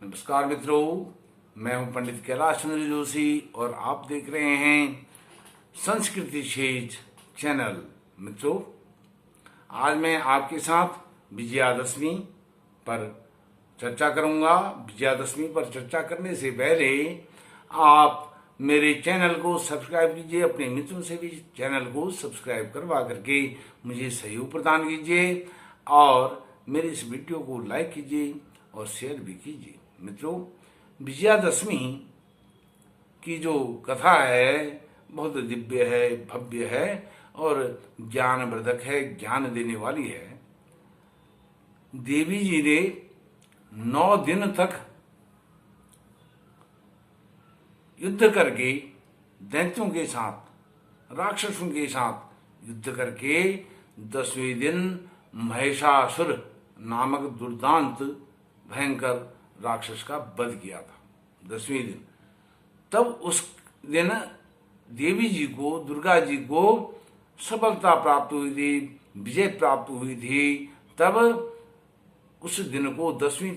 नमस्कार मित्रों, मैं हूं पंडित कैलाश चंद्र जोशी और आप देख रहे हैं संस्कृति क्षेत्र चैनल। मित्रों, आज मैं आपके साथ विजयादशमी पर चर्चा करूंगा। विजयादशमी पर चर्चा करने से पहले आप मेरे चैनल को सब्सक्राइब कीजिए, अपने मित्रों से भी चैनल को सब्सक्राइब करवा करके मुझे सहयोग प्रदान कीजिए और मेरे इस वीडियो को लाइक कीजिए और शेयर भी कीजिए। मित्रों, विजयादशमी की जो कथा है बहुत दिव्य है, भव्य है और ज्ञानवर्धक है, ज्ञान देने वाली है। देवी जी ने 9 दिन तक युद्ध करके दैत्यों के साथ, राक्षसों के साथ युद्ध करके 10वें दिन महिषासुर नामक दुर्दांत भयंकर राक्षस का वध किया था। 10वें दिन, तब उस दिन देवी जी को, दुर्गा जी को सफलता प्राप्त हुई थी, विजय प्राप्त हुई थी। तब उस दिन को, दसवीं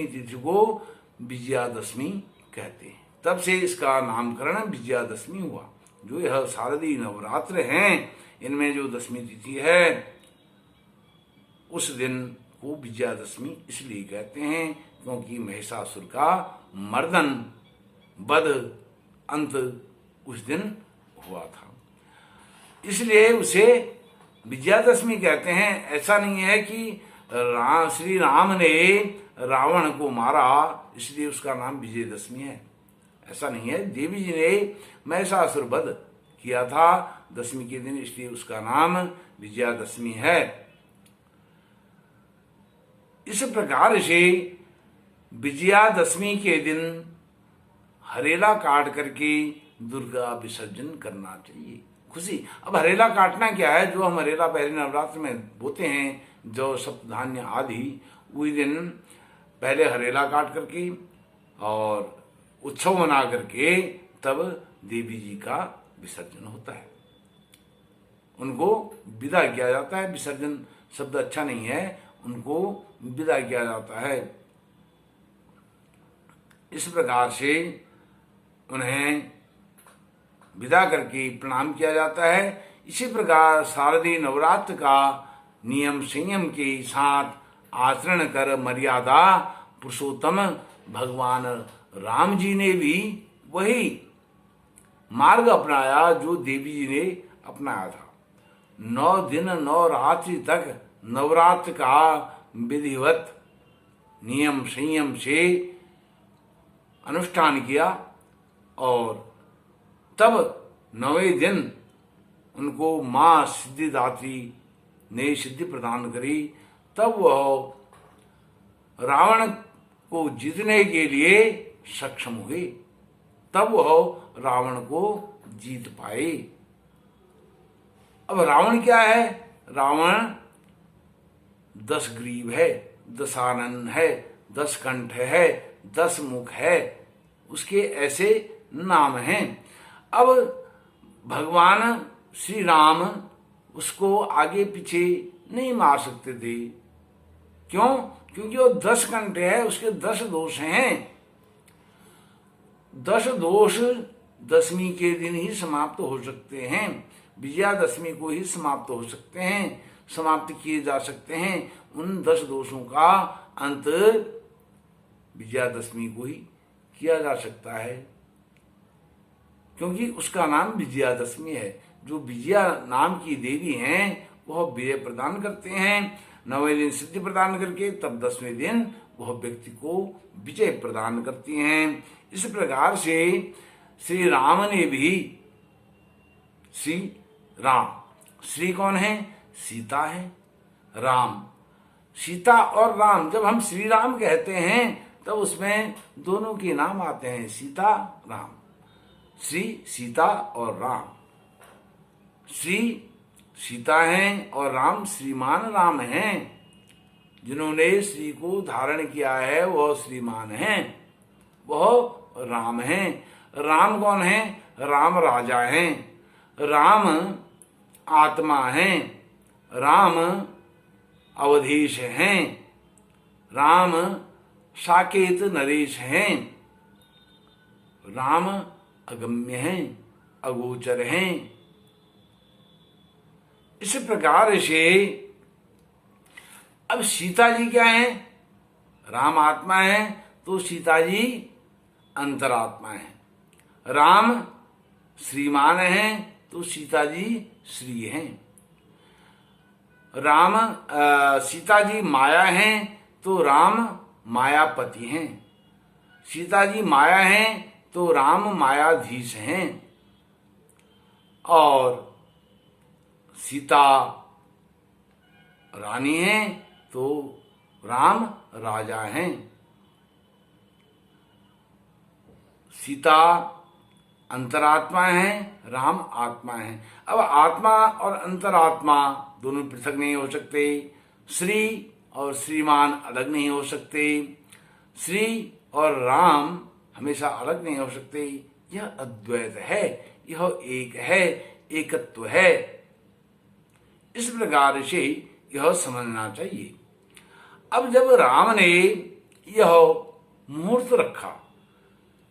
तिथि को विजयादशमी कहते हैं। तब से इसका नामकरण विजयादशमी हुआ। जो यह शारदीय नवरात्र हैं, इनमें जो 10वीं तिथि है उस दिन को विजयादशमी इसलिए कहते हैं क्योंकि महिषासुर का मर्दन, वध, अंत उस दिन हुआ था, इसलिए उसे विजयादशमी कहते हैं। ऐसा नहीं है कि श्री राम ने रावण को मारा इसलिए उसका नाम विजयदशमी है, ऐसा नहीं है। देवी जी ने महिषासुर वध किया था 10वीं के दिन, इसलिए उसका नाम विजयादशमी है। इस प्रकार से विजयादशमी के दिन हरेला काट करके दुर्गा विसर्जन करना चाहिए। खुशी, अब हरेला काटना क्या है? जो हम हरेला पहले नवरात्र में बोते हैं, जो सप्तधान्य आदि, उसी दिन पहले हरेला काट करके और उत्सव मना करके तब देवी जी का विसर्जन होता है, उनको विदा किया जाता है। विसर्जन शब्द अच्छा नहीं है, उनको विदा किया जाता है। इस प्रकार से उन्हें विदा करके प्रणाम किया जाता है। इसी प्रकार शारदीय नवरात्र का नियम संयम के साथ आचरण कर मर्यादा पुरुषोत्तम भगवान राम जी ने भी वही मार्ग अपनाया जो देवी जी ने अपनाया था। 9 दिन 9 रात्रि तक नवरात्र का विधिवत नियम संयम से अनुष्ठान किया और तब 9वें दिन उनको मां सिद्धिदात्री ने सिद्धि प्रदान करी। तब वह रावण को जीतने के लिए सक्षम हुए, तब वह रावण को जीत पाए। अब रावण क्या है? रावण 10 ग्रीव है, 10 आनन है, 10 कंठ है, 10 मुख है, उसके ऐसे नाम हैं। अब भगवान श्री राम उसको आगे पीछे नहीं मार सकते थे। क्यों? क्योंकि वो 10 कंठ है, उसके 10 दोष हैं। 10 दोष 10वीं के दिन ही समाप्त हो सकते हैं, विजयादशमी को ही समाप्त हो सकते हैं, समाप्त किए जा सकते हैं। उन 10 दोषों का अंत विजयादशमी को ही किया जा सकता है, क्योंकि उसका नाम विजयादशमी है। जो विजया नाम की देवी हैं वह विजय प्रदान करते हैं। 9वें दिन सिद्धि प्रदान करके तब 10वें दिन वह व्यक्ति को विजय प्रदान करती हैं। इस प्रकार से श्री राम ने भी, श्री राम, श्री कौन है? सीता है। राम, सीता और राम, जब हम श्री राम कहते हैं तब उसमें दोनों के नाम आते हैं, सीता, राम। श्री सीता और राम, श्री सीता हैं और राम श्रीमान राम हैं। जिन्होंने श्री को धारण किया है वह श्रीमान हैं, वह राम हैं। राम कौन है? राम राजा हैं, राम आत्मा हैं, राम अवधेश हैं, राम साकेत नरेश हैं, राम अगम्य हैं, अगोचर हैं। इस प्रकार से अब सीता जी क्या है? राम आत्मा है तो सीता जी अंतरात्मा है। राम श्रीमान है तो सीता जी श्री हैं। सीता जी माया हैं तो राम मायापति हैं। सीता जी माया हैं तो राम मायाधीश हैं। और सीता रानी हैं तो राम राजा हैं। सीता अंतरात्मा है, राम आत्मा है। अब आत्मा और अंतरात्मा दोनों पृथक नहीं हो सकते। श्री और श्रीमान अलग नहीं हो सकते। श्री और राम हमेशा अलग नहीं हो सकते। यह अद्वैत है, यह एक है, एकत्व है। इस प्रकार से यह समझना चाहिए। अब जब राम ने यह मुहूर्त रखा,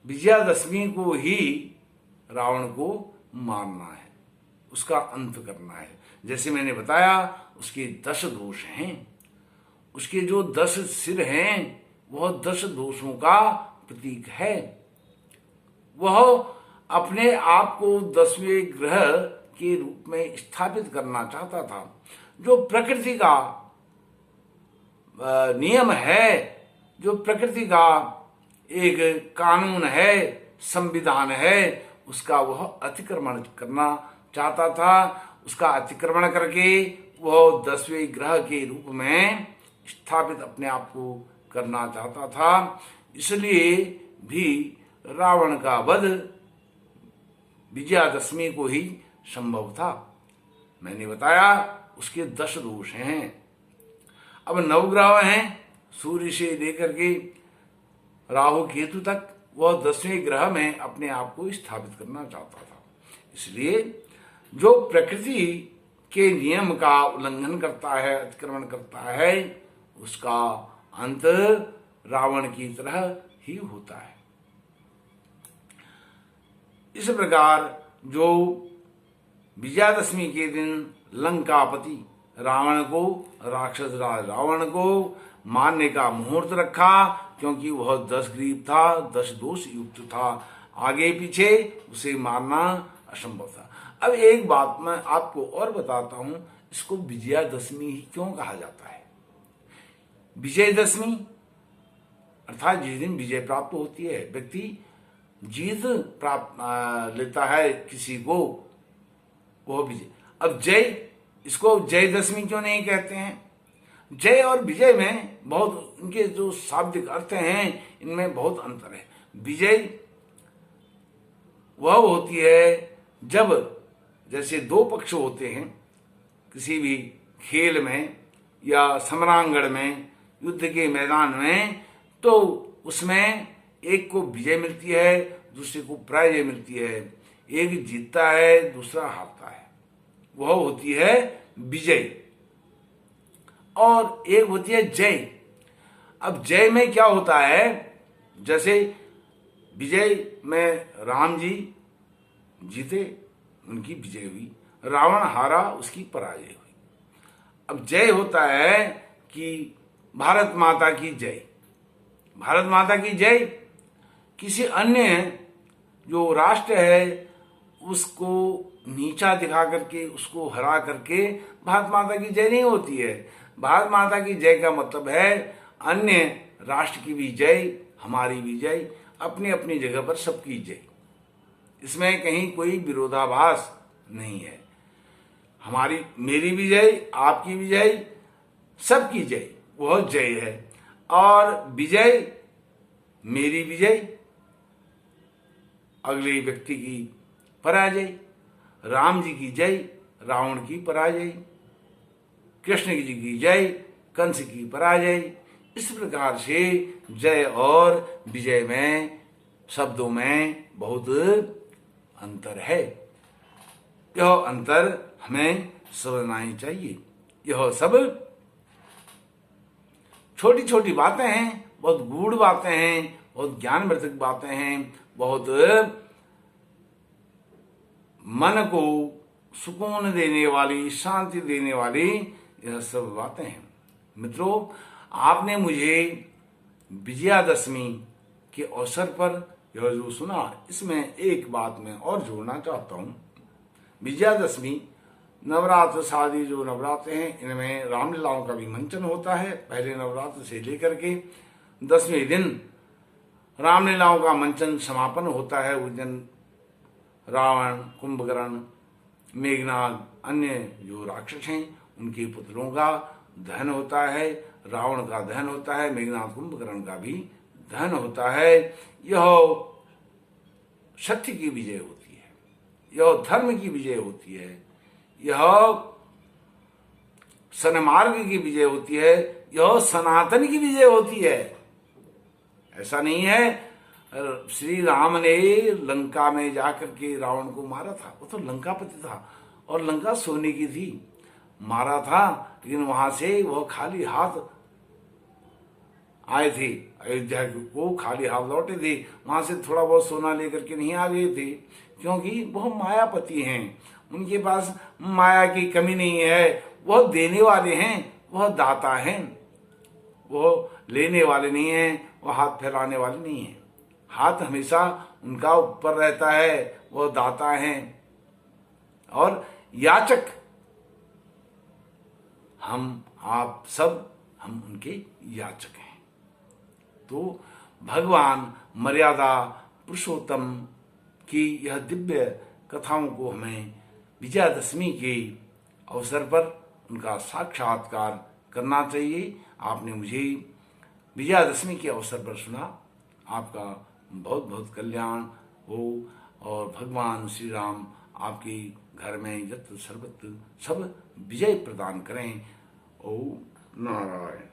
विजयादशमी को ही रावण को मारना है, उसका अंत करना है। जैसे मैंने बताया उसके 10 दोष हैं। उसके जो 10 सिर हैं वह 10 दोषों का प्रतीक है। वह अपने आप को 10वें ग्रह के रूप में स्थापित करना चाहता था। जो प्रकृति का नियम है, जो प्रकृति का एक कानून है, संविधान है, उसका वह अतिक्रमण करना चाहता था। उसका अतिक्रमण करके वह 10वें ग्रह के रूप में स्थापित अपने आप को करना चाहता था। इसलिए भी रावण का वध विजयादशमी को ही संभव था। मैंने बताया उसके 10 दोष हैं। अब नवग्रह हैं, सूर्य से लेकर के राहु केतु तक, वह 10वें ग्रह में अपने आप को स्थापित करना चाहता था। इसलिए जो प्रकृति के नियम का उल्लंघन करता है, अतिक्रमण करता है, उसका अंत रावण की तरह ही होता है। इस प्रकार जो विजयादशमी के दिन लंकापति रावण को, राक्षस राज रावण को मारने का मुहूर्त रखा, क्योंकि वह 10 ग्रीव था, 10 दोष युक्त था। आगे पीछे उसे मारना असंभव था। अब एक बात मैं आपको और बताता हूं, इसको विजयादशमी ही क्यों कहा जाता है? विजयदशमी अर्थात जिस दिन विजय प्राप्त होती है, व्यक्ति जीत प्राप्त लेता है किसी को, वह विजय। अब जय, इसको जयदशमी क्यों नहीं कहते हैं? जय और विजय में बहुत, उनके जो शाब्दिक अर्थ हैं इनमें बहुत अंतर है। विजय वह होती है जब, जैसे 2 पक्ष होते हैं किसी भी खेल में या समरांगण में, युद्ध के मैदान में, तो उसमें एक को विजय मिलती है, दूसरे को पराजय मिलती है। एक जीतता है, दूसरा हारता है, वह होती है विजय। और एक होती है जय। अब जय में क्या होता है? जैसे विजय में राम जी जीते, उनकी विजय हुई, रावण हारा, उसकी पराजय हुई। अब जय होता है कि भारत माता की जय। भारत माता की जय किसी अन्य जो राष्ट्र है उसको नीचा दिखा करके, उसको हरा करके भारत माता की जय नहीं होती है। भारत माता की जय का मतलब है अन्य राष्ट्र की भी जय, हमारी भी जय, अपनी अपनी जगह पर सबकी जय। इसमें कहीं कोई विरोधाभास नहीं है। हमारी, मेरी भी जय, आपकी भी जय, सबकी जय, वह जय है। और विजय, मेरी विजय, अगले व्यक्ति की पराजय। राम जी की जय, रावण की पराजय। कृष्ण जी की जय, कंस की पराजय। इस प्रकार से जय और विजय में, शब्दों में बहुत अंतर है। यह अंतर हमें समझना ही चाहिए। यह सब छोटी छोटी बातें हैं, बहुत गूढ़ बातें हैं, बहुत ज्ञानवर्धक बातें हैं, बहुत मन को सुकून देने वाली, शांति देने वाली यह सब बातें हैं। मित्रों, आपने मुझे विजयादशमी के अवसर पर यह जो सुना, इसमें एक बात मैं और जोड़ना चाहता हूँ। विजयादशमी नवरात्र शादी जो नवरात्र हैं, इनमें रामलीलाओं का भी मंचन होता है। पहले नवरात्र से लेकर के 10वें दिन रामलीलाओं का मंचन समापन होता है। उस दिन रावण, कुंभकर्ण, मेघनाद, अन्य जो राक्षस हैं उनके पुत्रों का दहन होता है, रावण का दहन होता है, मेघनाद, कुंभकर्ण का भी दहन होता है। यह सत्य की विजय होती है, यह धर्म की विजय होती है, यह सन्मार्ग की विजय होती है, यह सनातन की विजय होती है। ऐसा नहीं है श्री राम ने लंका में जाकर के रावण को मारा था, वो तो लंकापति था और लंका सोने की थी, मारा था, लेकिन वहां से वह खाली हाथ आए थे, अयोध्या को खाली हाथ लौटे थे। वहां से थोड़ा बहुत सोना लेकर के नहीं आ गए थे, क्योंकि वह मायापति हैं, उनके पास माया की कमी नहीं है। वह देने वाले हैं, वह दाता हैं, वह लेने वाले नहीं हैं, वह हाथ फैलाने वाले नहीं हैं। हाथ हमेशा उनका ऊपर रहता है, वह दाता हैं। और याचक हम आप सब, हम उनके याचक हैं। तो भगवान मर्यादा पुरुषोत्तम की यह दिव्य कथाओं को हमें विजयादशमी के अवसर पर उनका साक्षात्कार करना चाहिए। आपने मुझे विजयादशमी के अवसर पर सुना, आपका बहुत बहुत कल्याण हो और भगवान श्री राम आपके घर में यत्र सर्वत्र सब विजय प्रदान करें। ओम नारायण।